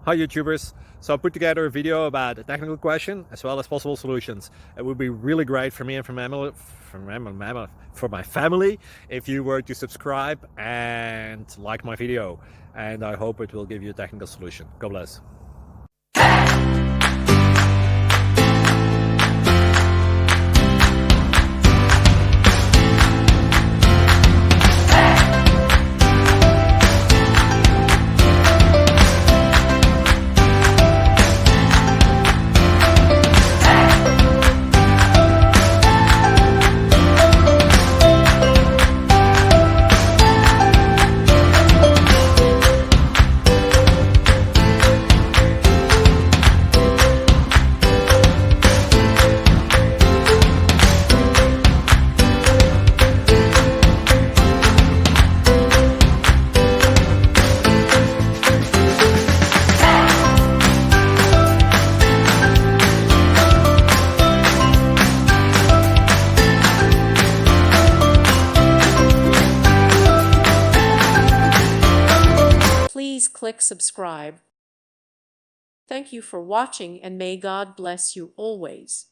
Hi YouTubers. So I put together a video about a technical question as well as possible solutions. It would be really great for me and for my family if you were to subscribe and like my video. And I hope it will give you a technical solution. God bless. Please click subscribe. Thank you for watching and may God bless you always.